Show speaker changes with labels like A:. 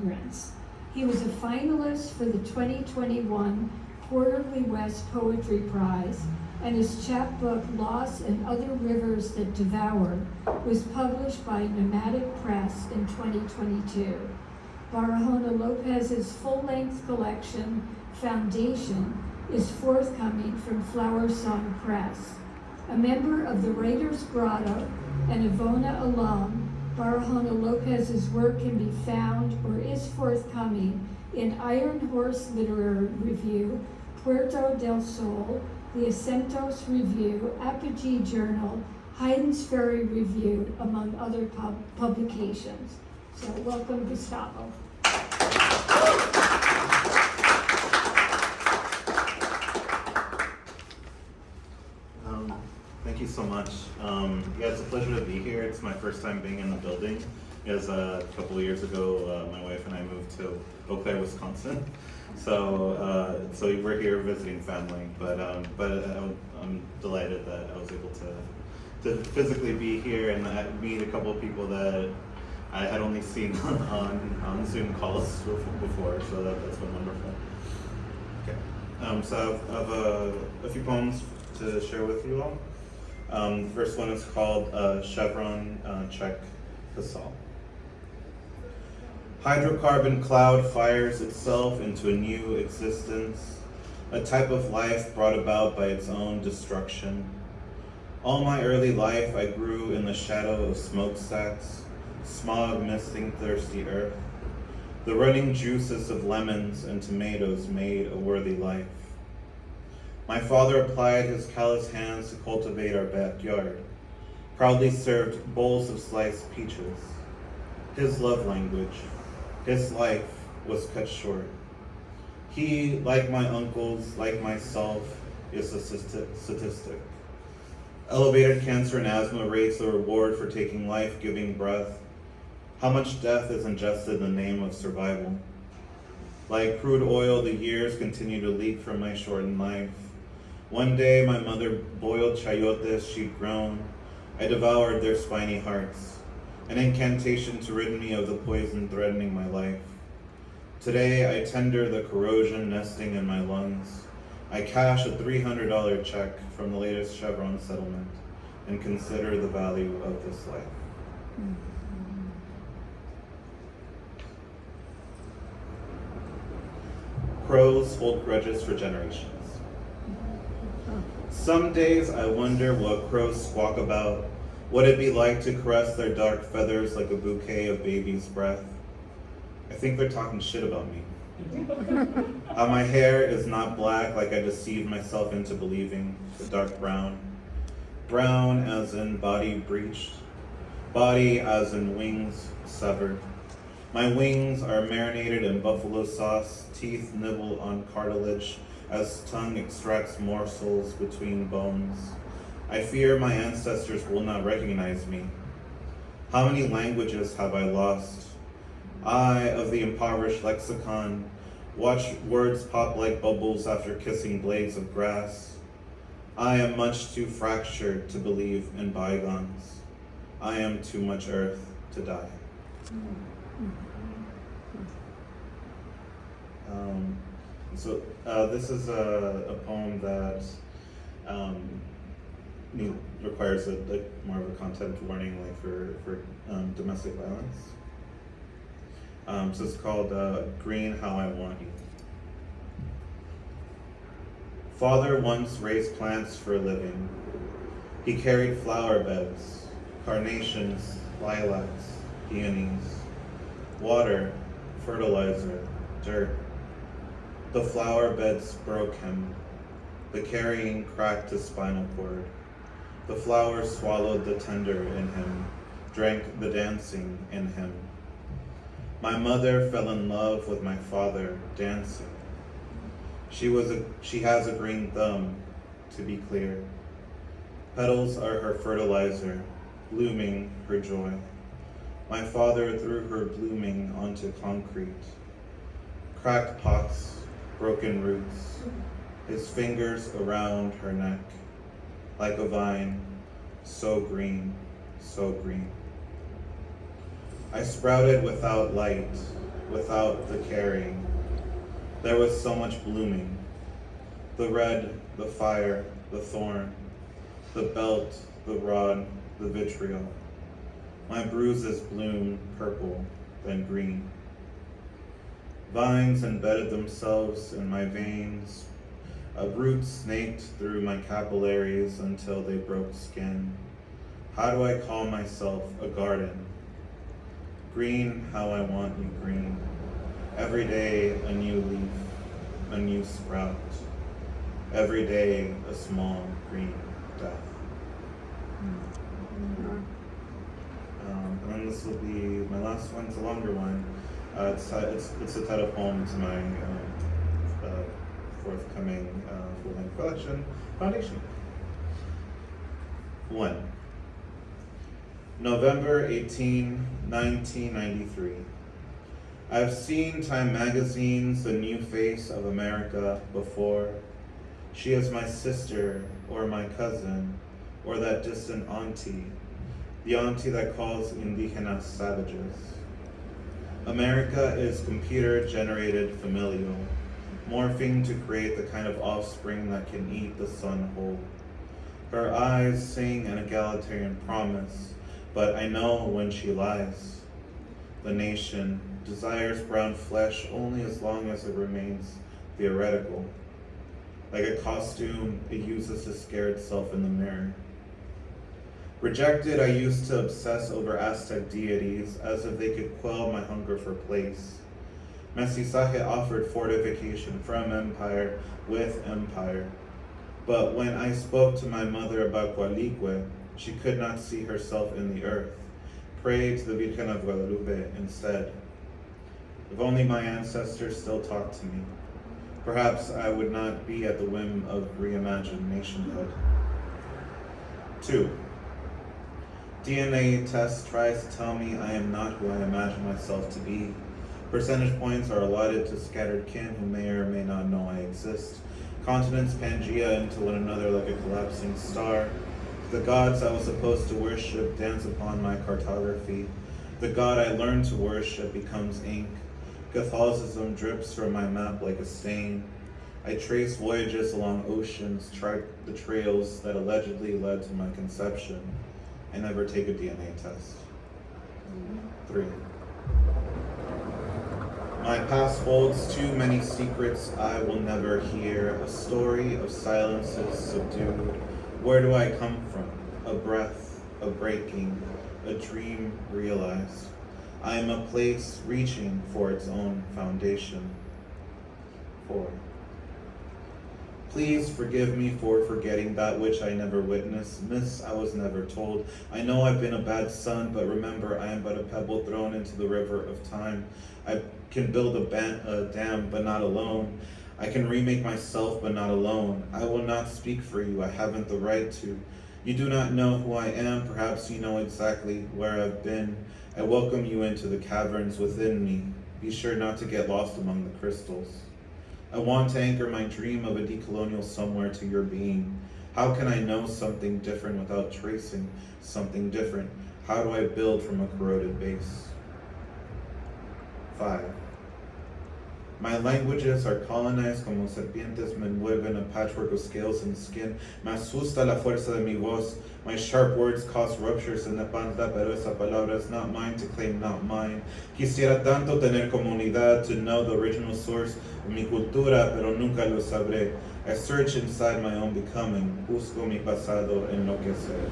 A: immigrants. He was a finalist for the 2021 Quarterly West Poetry Prize, and his chapbook, Loss and Other Rivers That Devour, was published by Nomadic Press in 2022. Barahona Lopez's full-length collection, Foundation, is forthcoming from Flower Song Press. A member of the Writers' Grotto and Avona alum, Barahona Lopez's work can be found or is forthcoming in Iron Horse Literary Review, Puerto del Sol, the Acentos Review, Apogee Journal, Haydn's Ferry Review, among other publications. So welcome, Gustavo.
B: Thank you so much. Yeah, it's a pleasure to be here. It's my first time being in the building. As a couple of years ago, my wife and I moved to Eau Claire, Wisconsin. So we're here visiting family. But I'm delighted that I was able to physically be here and meet a couple of people that I had only seen on Zoom calls before. So that's been wonderful. Okay. So I have a few poems to share with you all. The first one is called Chevron Check Casal. Hydrocarbon cloud fires itself into a new existence, a type of life brought about by its own destruction. All my early life I grew in the shadow of smokestacks, smog misting thirsty earth. The running juices of lemons and tomatoes made a worthy life. My father applied his callous hands to cultivate our backyard, proudly served bowls of sliced peaches. His love language, his life was cut short. He, like my uncles, like myself, is a statistic. Elevated cancer and asthma rates the reward for taking life-giving breath. How much death is ingested in the name of survival? Like crude oil, the years continue to leak from my shortened life. One day, my mother boiled chayotes she'd grown. I devoured their spiny hearts, an incantation to rid me of the poison threatening my life. Today, I tender the corrosion nesting in my lungs. I cash a $300 check from the latest Chevron settlement and consider the value of this life. Crows hold grudges for generations. Some days I wonder what crows squawk about, what it'd be like to caress their dark feathers like a bouquet of baby's breath. I think they're talking shit about me. How my hair is not black like I deceived myself into believing, but dark brown. Brown as in body breached, body as in wings severed. My wings are marinated in buffalo sauce, teeth nibble on cartilage as tongue extracts morsels between bones. I fear my ancestors will not recognize me. How many languages have I lost? I, of the impoverished lexicon, watch words pop like bubbles after kissing blades of grass. I am much too fractured to believe in bygones. I am too much earth to die. This is a poem that requires more of a content warning, like for domestic violence. So it's called Green How I Want You. Father once raised plants for a living. He carried flower beds, carnations, lilacs, peonies, water, fertilizer, dirt. The flower beds broke him. The carrying cracked his spinal cord. The flowers swallowed the tender in him, drank the dancing in him. My mother fell in love with my father dancing. She has a green thumb, to be clear. Petals are her fertilizer, blooming her joy. My father threw her blooming onto concrete. Cracked pots, broken roots, his fingers around her neck, like a vine, so green, so green. I sprouted without light, without the carrying. There was so much blooming. The red, the fire, the thorn, the belt, the rod, the vitriol. My bruises bloomed purple, then green. Vines embedded themselves in my veins. Roots snaked through my capillaries until they broke skin. How do I call myself a garden? Green how I want you green. Every day a new leaf, a new sprout. Every day a small green death. And then this will be my last one. It's a longer one. It's a title poem to my forthcoming full-length collection, Foundation. 1. November 18, 1993. I've seen Time magazine's The New Face of America before. She is my sister, or my cousin, or that distant auntie, the auntie that calls indigenas savages. America is computer-generated familial, morphing to create the kind of offspring that can eat the sun whole. Her eyes sing an egalitarian promise, but I know when she lies. The nation desires brown flesh only as long as it remains theoretical. Like a costume, it uses to scare itself in the mirror. Rejected, I used to obsess over Aztec deities as if they could quell my hunger for place. Mestizaje offered fortification from empire with empire. But when I spoke to my mother about Gualique, she could not see herself in the earth. Pray to the Virgen of Guadalupe instead. If only my ancestors still talked to me, perhaps I would not be at the whim of reimagined nationhood. 2. DNA test tries to tell me I am not who I imagine myself to be. Percentage points are allotted to scattered kin who may or may not know I exist. Continents Pangea into one another like a collapsing star. The gods I was supposed to worship dance upon my cartography. The god I learned to worship becomes ink. Catholicism drips from my map like a stain. I trace voyages along oceans, chart the trails that allegedly led to my conception. I never take a DNA test. 3. My past holds too many secrets I will never hear, a story of silences subdued. Where do I come from? A breath, a breaking, a dream realized. I am a place reaching for its own foundation. 4. Please forgive me for forgetting that which I never witnessed. Miss, I was never told. I know I've been a bad son, but remember I am but a pebble thrown into the river of time. I can build a dam, but not alone. I can remake myself, but not alone. I will not speak for you. I haven't the right to. You do not know who I am. Perhaps you know exactly where I've been. I welcome you into the caverns within me. Be sure not to get lost among the crystals. I want to anchor my dream of a decolonial somewhere to your being. How can I know something different without tracing something different? How do I build from a corroded base? 5. My languages are colonized como serpientes me envuelven a patchwork of scales and skin. Me asusta la fuerza de mi voz. My sharp words cause ruptures in the panza, pero esa palabra is not mine to claim, not mine. Quisiera tanto tener comunidad to know the original source of mi cultura, pero nunca lo sabré. I search inside my own becoming. Busco mi pasado enloquecer.